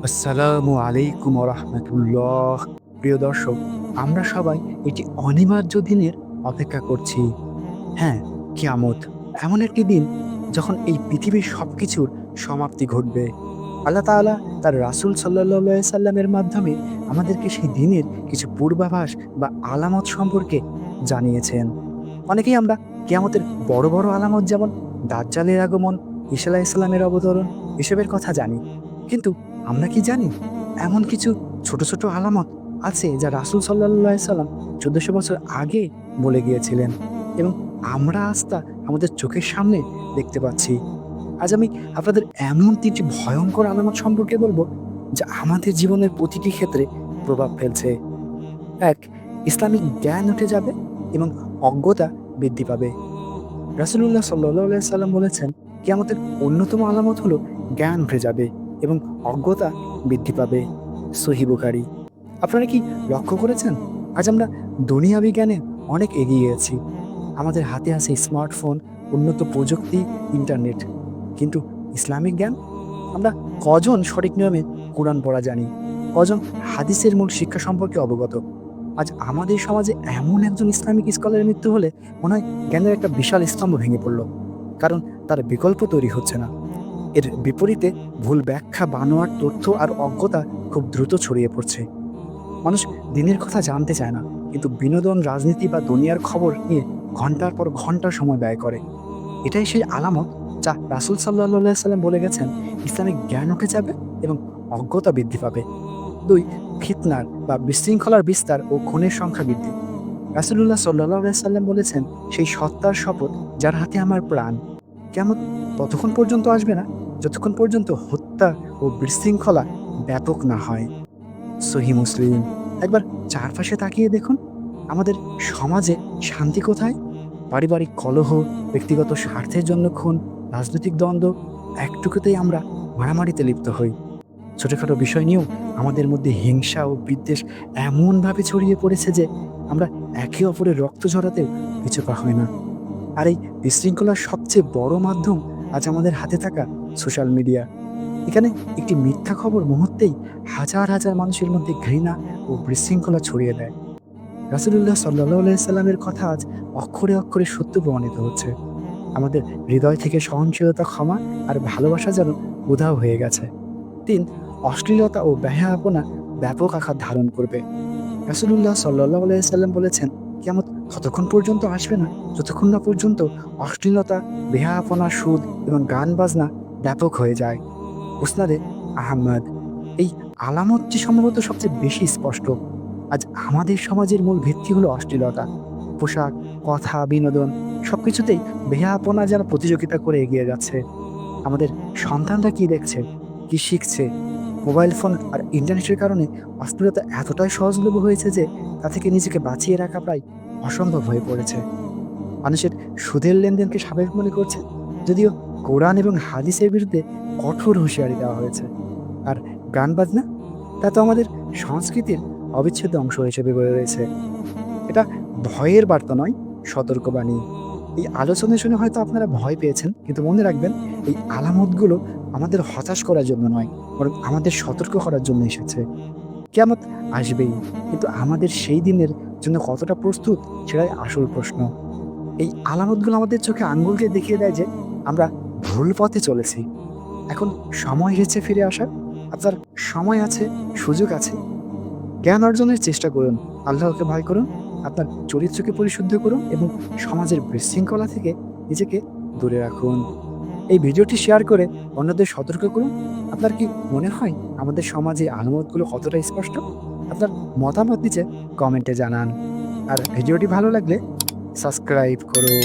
আসসালামু আলাইকুম রহমতুল্লাহ। প্রিয় দর্শক, আমরা সবাই এটি অনিবার্য দিনের অপেক্ষা করছি। হ্যাঁ, কিয়ামত, এমন একটি দিন যখন এই পৃথিবীর সবকিছুর সমাপ্তি ঘটবে। আল্লাহ তাআলা তার রাসূল সাল্লাল্লাহু আলাইহি সাল্লামের মাধ্যমে আমাদেরকে সেই দিনের কিছু পূর্বাভাস বা আলামত সম্পর্কে জানিয়েছেন। অনেকেই আমরা কিয়ামতের বড় বড় আলামত যেমন দাজ্জালের আগমন, ঈসা আলাইহিস সালামের অবতরণ এসবের কথা জানি। কিন্তু আমরা কি জানি এমন কিছু ছোট ছোট আলামত আছে যা রাসূল সাল্লাল্লাহু আলাইহি সাল্লাম ১৪০০ বছর আগে বলে গিয়েছিলেন এবং আমরা আজ তা আমাদের চোখের সামনে দেখতে পাচ্ছি। আজ আমি আপনাদের এমন ৩টি ভয়ংকর আলামত সম্পর্কে বলবো, যা আমাদের জীবনের প্রতিটি ক্ষেত্রে প্রভাব ফেলছে। ১. ইসলামিক জ্ঞান উঠে যাবে এবং অজ্ঞতা বৃদ্ধি পাবে। রাসূলুল্লাহ সাল্লাল্লাহু আলাইহি সাল্লাম বলেছেন, কিয়ামতের অন্যতম আলামত হলো জ্ঞান উঠে যাবে এবং অজ্ঞতা বৃদ্ধি পাবে। সহিহ বুখারী। আপনারা কি লক্ষ্য করেছেন? আজ আমরা দুনিয়াবি জ্ঞানে অনেক এগিয়ে আছি। আমাদের হাতে আছে স্মার্টফোন, উন্নত প্রযুক্তি, ইন্টারনেট। কিন্তু ইসলামিক জ্ঞান? আমরা কজন সঠিক নিয়মে কোরআন পড়া জানি? কজন হাদিসের মূল শিক্ষা সম্পর্কে অবগত? আজ আমাদের সমাজে এমন একজন ইসলামিক স্কলারের মৃত্যু হলে মনে হয় জ্ঞানের একটা বিশাল স্তম্ভ ভেঙে পড়ল। কারণ তার বিকল্প তৈরি হচ্ছে না। এর বিপরীতে ভুল ব্যাখ্যা, বানোয়াট তথ্য আর অজ্ঞতা খুব দ্রুত ছড়িয়ে পড়ছে। মানুষ দিনের কথা জানতে চায় না, কিন্তু বিনোদন, রাজনীতি বা দুনিয়ার খবর নিয়ে ঘন্টার পর ঘন্টা সময় ব্যয় করে। এটাই সেই আলামত যা রাসূল সাল্লাল্লাহু আলাইহি সাল্লাম বলে গেছেন, ইসলামিক জ্ঞান উঠে যাবে এবং অজ্ঞতা বৃদ্ধি পাবে। ২. ফিতনার বা বিশৃঙ্খলার বিস্তার ও খুনের সংখ্যা বৃদ্ধি। রাসূলুল্লাহ সাল্লাল্লাহু আলাইহি সাল্লাম বলেছেন, সেই সত্তার শপথ যার হাতে আমার প্রাণ, কিয়ামত ততক্ষণ পর্যন্ত আসবে না যতক্ষণ পর্যন্ত হত্যা ও বিশৃঙ্খলা ব্যাপক না হয়। সহিহ মুসলিম। একবার চারপাশে তাকিয়ে দেখুন, আমাদের সমাজে শান্তি কোথায়? পারিবারিক কলহ, ব্যক্তিগত স্বার্থের জন্য খুন, রাজনৈতিক দ্বন্দ্ব, একটুকুতেই আমরা মারামারিতে লিপ্ত হই। ছোটখাটো বিষয় নিয়েও আমাদের মধ্যে হিংসা ও বিদ্বেষ এমনভাবে ছড়িয়ে পড়েছে যে আমরা একে অপরের রক্ত ঝরাতেও পিছুপা হয় না। আর এই বিশৃঙ্খলার সবচেয়ে বড় মাধ্যম আজ আমাদের হাতে থাকা সোশ্যাল মিডিয়া। এখানে একটি মিথ্যা খবর মুহূর্তেই হাজার হাজার মানুষের মধ্যে ঘৃণা ও বিশৃঙ্খলা ছড়িয়ে দেয়। রাসূলুল্লাহ সাল্লাল্লাহু আলাইহি সাল্লামের কথা আজ অক্ষরে অক্ষরে সত্য প্রমাণিত হচ্ছে। আমাদের হৃদয় থেকে সহনশীলতা, ক্ষমা আর ভালোবাসা যেন উধাও হয়ে গেছে। ৩. অশ্লীলতা ও বেহায়াপনা ব্যাপক আকার ধারণ করবে। রাসূলুল্লাহ সাল্লাল্লাহু আলাইহি সাল্লাম বলেছেন, কিয়ামত ততক্ষণ পর্যন্ত আসবে না যতক্ষণ না পর্যন্ত অশ্লীলতা, বেহায়াপনা, সুদ এবং গান বাজনা ব্যাপক হয়ে যায়। মুসনাদে আহমদ। এই আলামতটি সম্ভবত সবচেয়ে বেশি স্পষ্ট। আজ আমাদের সমাজের মূল ভিত্তি হলো অশ্লীলতা। পোশাক, কথা, বিনোদন সবকিছুতেই বেহায়াপনা যেন প্রতিযোগিতা করে এগিয়ে যাচ্ছে। আমাদের সন্তানরা কি দেখছে, কি শিখছে? মোবাইল ফোন আর ইন্টারনেটের কারণে অশ্লীলতা এতটাই সহজলভ্য হয়েছে যে তা থেকে নিজেকে বাঁচিয়ে রাখা প্রায় অসম্ভব হয়ে পড়েছে। মানুষের সুদের লেনদেনকে স্বাভাবিক মনে করছে, যদিও কোরআন এবং হাদিসের বিরুদ্ধে কঠোর হুঁশিয়ারি দেওয়া হয়েছে। আর গান বাজনা, তা তো আমাদের সংস্কৃতির অবিচ্ছেদ্য অংশ হিসেবে গড়ে রয়েছে। এটা ভয়ের বার্তা নয়, সতর্কবাণী। এই আলোচনা শুনে হয়তো আপনারা ভয় পেয়েছেন, কিন্তু মনে রাখবেন, এই আলামতগুলো আমাদের হতাশ করার জন্য নয়, বরং আমাদের সতর্ক করার জন্য এসেছে। কিয়ামত আসবেই, কিন্তু আমাদের সেই দিনের জন্য কতটা প্রস্তুত সেটাই আসল প্রশ্ন। এই আলামতগুলো আমাদের চোখে আঙ্গুল দিয়ে দেখিয়ে দেয় যে আমরা ভুল পথে চলেছি। এখন সময় এসেছে ফিরে আসার। আপনার সময় আছে, সুযোগ আছে। জ্ঞান অর্জনের চেষ্টা করুন, আল্লাহকে ভয় করুন, আপনার চরিত্রকে পরিশুদ্ধ করুন এবং সমাজের বিশৃঙ্খলা থেকে নিজেকে দূরে রাখুন। এই ভিডিওটি শেয়ার করে অন্যদের সতর্ক করুন। আপনার কি মনে হয় আমাদের সমাজে আলামতগুলো কতটা স্পষ্ট? আপনার মতামত নিচে কমেন্টে জানান। আর ভিডিওটি ভালো লাগলে সাবস্ক্রাইব করুন।